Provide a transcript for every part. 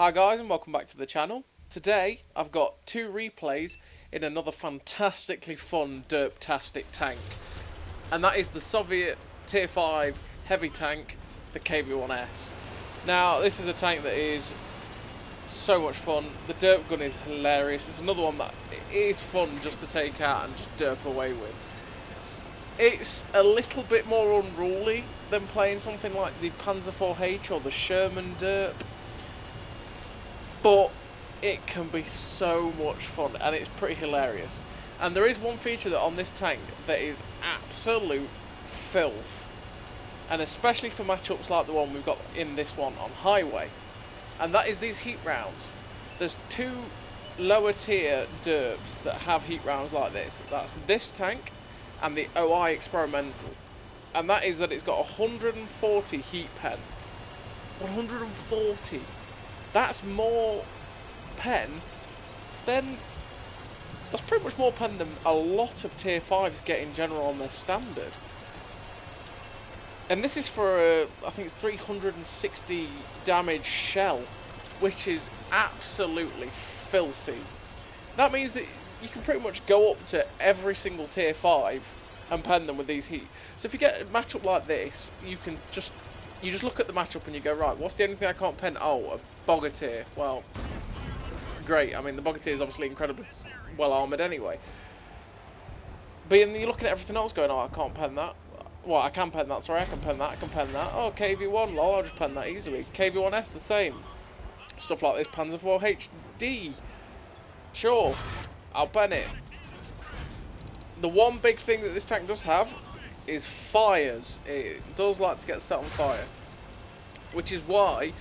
Hi guys and welcome back to the channel. Today I've got two replays in another fantastically fun Derptastic tank. And that is the Soviet Tier 5 heavy tank, the KV-1S. Now this is a tank that is so much fun. The derp gun is hilarious. It's another one that is fun just to take out and just derp away with. It's a little bit more unruly than playing something like the Panzer IV-H or the Sherman derp. But it can be so much fun and it's pretty hilarious. And there is one feature that on this tank that is absolute filth. And especially for matchups like the one we've got in this one on highway. And that is these heat rounds. There's two lower tier derps that have heat rounds like this. That's this tank and the OI Experimental. And that is that it's got 140 heat pen. 140. That's more pen than... That's pretty much more pen than a lot of tier 5s get in general on their standard. And this is for a, I think it's 360 damage shell, which is absolutely filthy. That means that you can pretty much go up to every single tier 5 and pen them with these heat. So if you get a matchup like this, you just look at the matchup and you go, right, what's the only thing I can't pen? Oh, a Bogatyr. Well, great. I mean, the Bogatyr is obviously incredibly well armoured anyway. But then you're looking at everything else going, oh, I can't pen that. Well, I can pen that, sorry, I can pen that, I can pen that. Oh, KV-1, lol, I'll just pen that easily. KV-1S, the same. Stuff like this, Panzer IV-HD. Sure, I'll pen it. The one big thing that this tank does have is fires. It does like to get set on fire. Which is why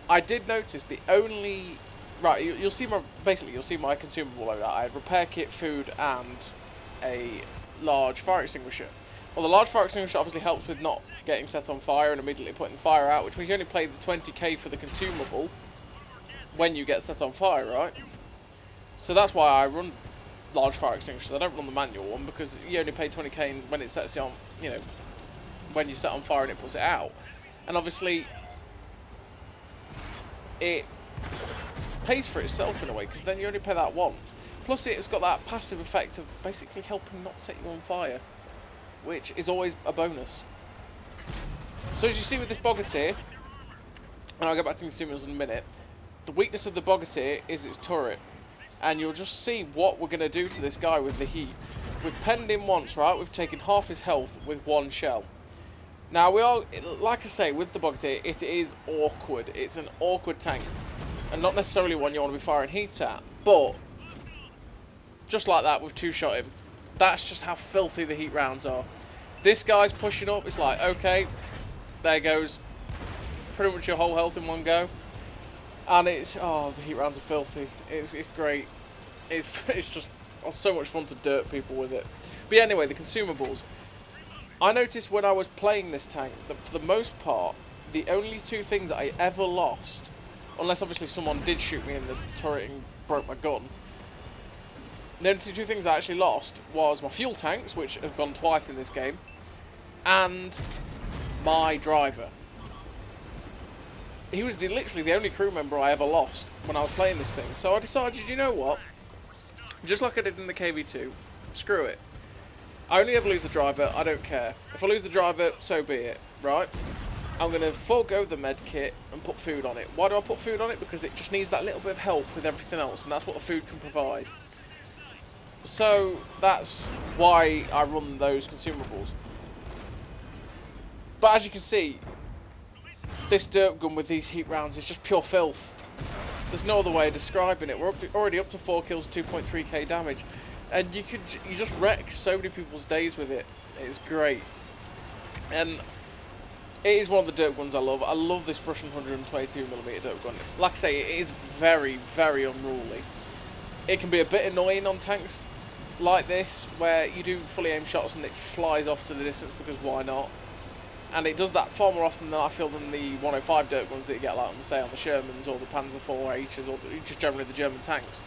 I did notice the only... Right, you'll see my... Basically, you'll see my consumable loadout. I had repair kit, food, and a large fire extinguisher. Well, the large fire extinguisher obviously helps with not getting set on fire and immediately putting the fire out, which means you only pay the 20k for the consumable when you get set on fire, right? So that's why I run large fire extinguishers. I don't run the manual one because you only pay 20k when it sets you on, you know, when you set on fire and it puts it out. And obviously, it pays for itself in a way because then you only pay that once. Plus, it's got that passive effect of basically helping not set you on fire, which is always a bonus. So as you see with this Bogatyr, and I'll get back to consumables in a minute, the weakness of the Bogatyr is its turret. And you'll just see what we're going to do to this guy with the heat. We've penned him once, right? We've taken half his health with one shell. Now, we are, like I say, with the Bogatyr, it is awkward. It's an awkward tank. And not necessarily one you want to be firing heat at. But, just like that, we've two-shot him. That's just how filthy the heat rounds are. This guy's pushing up. It's like, okay, there goes pretty much your whole health in one go. And it's, oh, the heat rounds are filthy. It's great. It's just so much fun to dirt people with it. But yeah, anyway, the consumables. I noticed when I was playing this tank that for the most part, the only two things that I ever lost, unless obviously someone did shoot me in the turret and broke my gun, the only two things I actually lost was my fuel tanks, which have gone twice in this game, and my driver. He was literally the only crew member I ever lost when I was playing this thing. So I decided, you know what? Just like I did in the KV2, screw it. I only ever lose the driver, I don't care. If I lose the driver, so be it, right? I'm going to forego the med kit and put food on it. Why do I put food on it? Because it just needs that little bit of help with everything else, and that's what the food can provide. So that's why I run those consumables. But as you can see, this derp gun with these heat rounds is just pure filth. There's no other way of describing it. We're already up to 4 kills, 2.3k damage. And you just wreck so many people's days with it. It's great. And it is one of the derp guns I love. I love this Russian 122mm derp gun. Like I say, it is very, very unruly. It can be a bit annoying on tanks like this, where you do fully aimed shots and it flies off to the distance because why not? And it does that far more often than I feel than the 105 dirt guns that you get, like on, say, on the Shermans or the Panzer IV-H's or just generally the German tanks.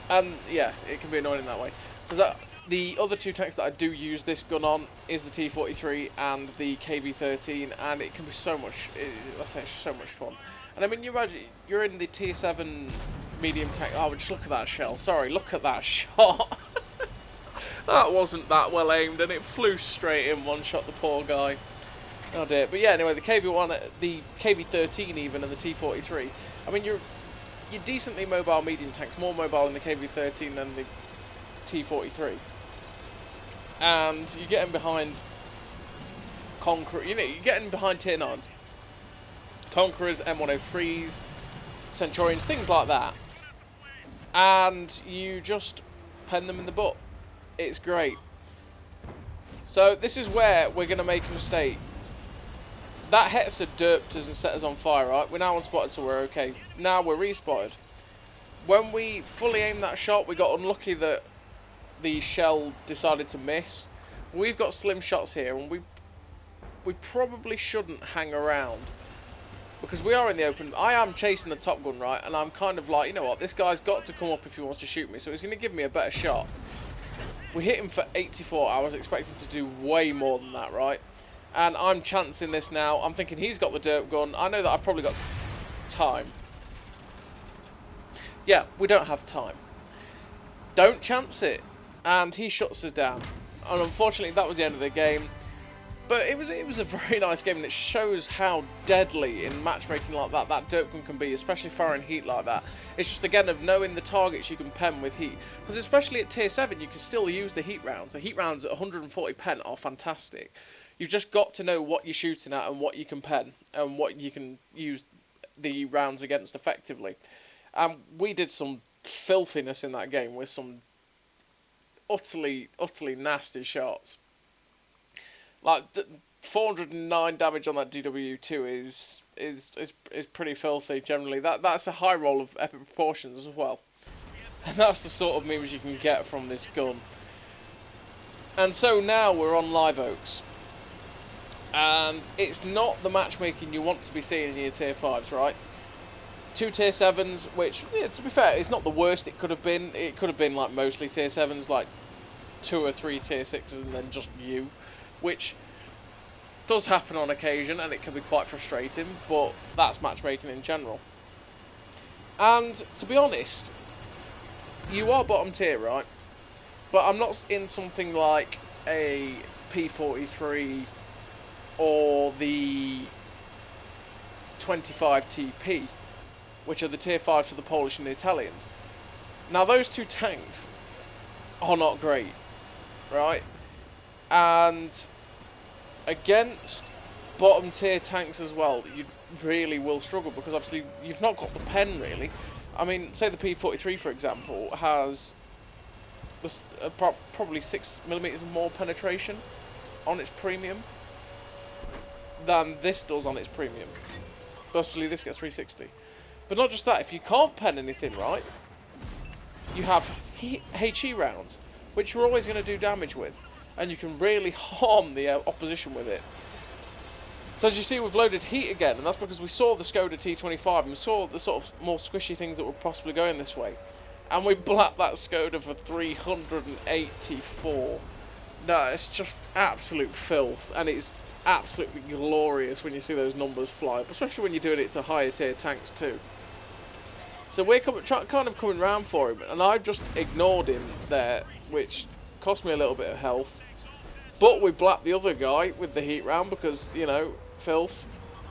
And yeah, it can be annoying in that way. Because the other two tanks that I do use this gun on is the T-43 and the KV-13, and it can be so much, let's say, it's so much fun. And I mean, you imagine, you're in the tier 7 medium tank. Oh, just look at that shell. Sorry, look at that shot. That wasn't that well aimed, and it flew straight in, one shot the poor guy. Oh dear. But yeah, anyway, the KV-1, the KV-13 even, and the T-43. I mean, you're decently mobile medium tanks, more mobile in the KV-13 than the T-43. And you're getting behind Conqueror, you know, you're getting behind tier 9s. Conquerors, M103s, Centurions, things like that. And you just pen them in the butt. It's great. So this is where we're going to make a mistake. That Hetzer derped us and set us on fire, right? We're now unspotted, so we're okay. Now we're respotted. When we fully aimed that shot, we got unlucky that the shell decided to miss. We've got slim shots here, and we probably shouldn't hang around. Because we are in the open. I am chasing the Top Gun, right? And I'm kind of like, you know what? This guy's got to come up if he wants to shoot me. So he's going to give me a better shot. We hit him for 84. I was expecting to do way more than that, right? And I'm chancing this now. I'm thinking he's got the derp gun. I know that I've probably got time. Yeah, we don't have time. Don't chance it. And he shuts us down. And unfortunately, that was the end of the game. But it was a very nice game, and it shows how deadly in matchmaking like that derp gun can be, especially firing heat like that. It's just, again, of knowing the targets you can pen with heat. Because especially at tier 7, you can still use the heat rounds. The heat rounds at 140 pen are fantastic. You've just got to know what you're shooting at and what you can pen, and what you can use the rounds against effectively. We did some filthiness in that game with some utterly nasty shots. Like 409 damage on that DW2 is pretty filthy generally. That's a high roll of epic proportions as well. And that's the sort of memes you can get from this gun. And so now we're on Live Oaks. And it's not the matchmaking you want to be seeing in your tier 5s, right? 2 tier 7s, which, yeah, to be fair, it's not the worst it could have been. It could have been like mostly tier 7s, like 2 or 3 tier 6s and then just you. Which does happen on occasion, and it can be quite frustrating, but that's matchmaking in general. And to be honest, you are bottom tier, right? But I'm not in something like a P43 or the 25 TP, which are the tier 5s for the Polish and the Italians. Now, those two tanks are not great, right? And against bottom tier tanks as well, you really will struggle, because obviously you've not got the pen really. I mean, say the P43 for example has this, probably 6mm more penetration on its premium than this does on its premium. Obviously this gets 360. But not just that, if you can't pen anything right, you have HE rounds, which you're always going to do damage with. And you can really harm the opposition with it. So as you see, we've loaded heat again, and that's because we saw the Skoda T25 and we saw the sort of more squishy things that were possibly going this way. And we blapped that Skoda for 384. No, it's just absolute filth, and it's absolutely glorious when you see those numbers fly up, especially when you're doing it to higher tier tanks too. So we're kind of coming round for him, and I've just ignored him there, which cost me a little bit of health. But we blapped the other guy with the heat round because, you know, filth.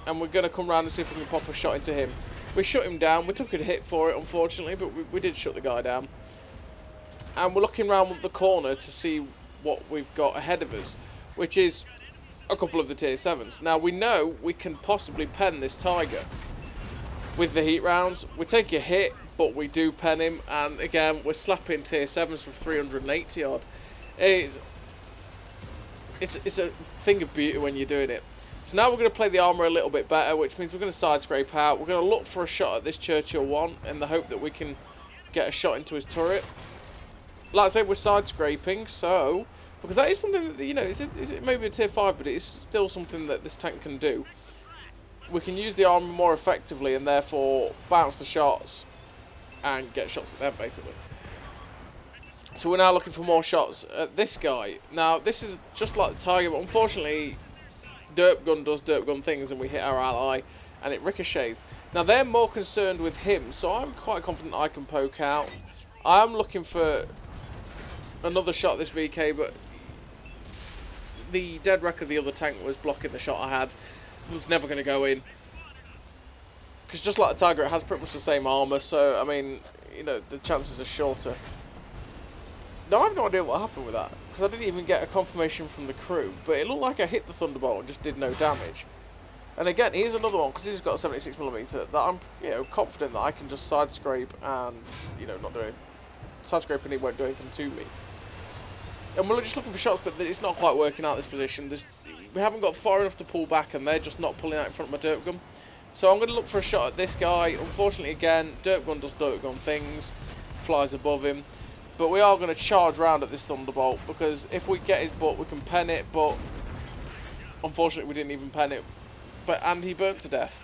And we're going to come round and see if we can pop a shot into him. We shut him down. We took a hit for it, unfortunately, but we did shut the guy down. And we're looking round the corner to see what we've got ahead of us, which is a couple of the tier 7s. Now, we know we can possibly pen this Tiger with the heat rounds. We take a hit, but we do pen him. And again, we're slapping tier 7s for 380 odd. It's a thing of beauty when you're doing it. So now we're going to play the armour a little bit better, which means we're going to side scrape out. We're going to look for a shot at this Churchill 1 in the hope that we can get a shot into his turret. Like I say, we're side scraping, so because that is something that, you know, is it maybe a tier 5, but it is still something that this tank can do. We can use the armour more effectively and therefore bounce the shots and get shots at them, basically. So we're now looking for more shots at this guy. Now, this is just like the Tiger, but unfortunately, Derp Gun does Derp Gun things and we hit our ally. and it ricochets. Now they're more concerned with him, so I'm quite confident I can poke out. I am looking for another shot at this VK, but the dead wreck of the other tank was blocking the shot I had. It was never going to go in. Because just like the Tiger, it has pretty much the same armour, so, I mean, you know, the chances are shorter. Now, I have no idea what happened with that, because I didn't even get a confirmation from the crew, but it looked like I hit the Thunderbolt and just did no damage. And again, here's another one, because he's got a 76mm, that I'm, you know, confident that I can just side scrape and, you know, not do it. Side scrape and he won't do anything to me. And we're just looking for shots, but it's not quite working out this position. We haven't got far enough to pull back, and they're just not pulling out in front of my derp gun. So I'm going to look for a shot at this guy. Unfortunately, again, derp gun does derp gun things, flies above him. But we are going to charge round at this Thunderbolt, because if we get his butt, we can pen it, but unfortunately we didn't even pen it. And he burnt to death.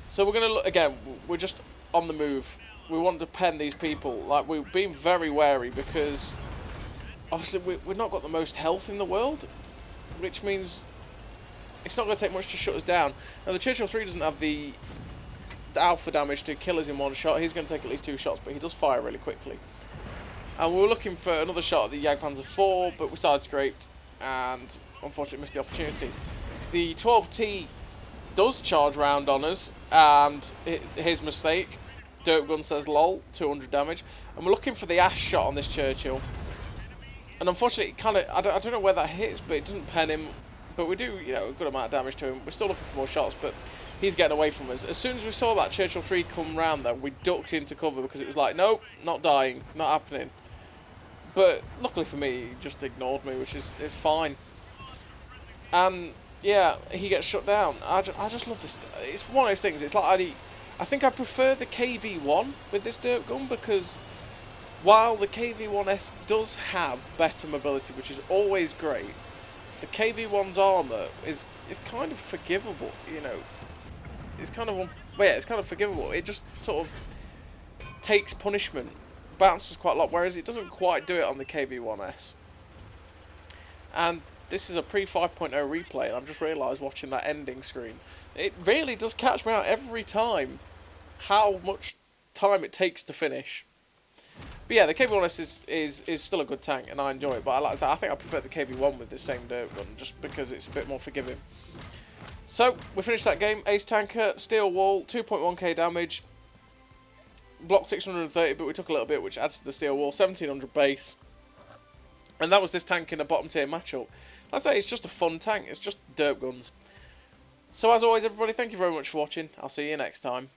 So we're going to look, again, we're just on the move. We want to pen these people. Like, we're being very wary, because obviously we've not got the most health in the world, which means it's not going to take much to shut us down. Now, the Churchill 3 doesn't have the alpha damage to kill us in one shot. He's going to take at least 2 shots, but he does fire really quickly. And we were looking for another shot at the Jagdpanzer 4, but we side scraped and unfortunately missed the opportunity. The 12T does charge round on us, and his mistake. Derp gun says lol, 200 damage. And we're looking for the ash shot on this Churchill. And unfortunately, it kind of, I don't know where that hits, but it doesn't pen him. But we do, you know, a good amount of damage to him. We're still looking for more shots, but he's getting away from us. As soon as we saw that Churchill 3 come round, though, we ducked into cover, because it was like, nope, not dying, not happening. But luckily for me, he just ignored me, which is fine. And yeah, he gets shut down. I just love this. It's one of those things. It's like I think I prefer the KV-1 with this derp gun, because while the KV-1S does have better mobility, which is always great, the KV-1's armour is kind of forgivable. You know, it's kind of it's kind of forgivable. It just sort of takes punishment, bounces quite a lot, whereas it doesn't quite do it on the KV-1S. And this is a pre-5.0 replay, and I've just realised watching that ending screen, it really does catch me out every time how much time it takes to finish. But yeah, the KV-1S is still a good tank, and I enjoy it, but like I said, I think I prefer the KV-1 with the same derp gun, just because it's a bit more forgiving. So, we finished that game. Ace tanker, steel wall, 2.1k damage, block 630, but we took a little bit, which adds to the steel wall, 1700 base. And that was this tank in a bottom tier matchup. Like I say, it's just a fun tank, it's just derp guns. So as always, everybody, thank you very much for watching. I'll see you next time.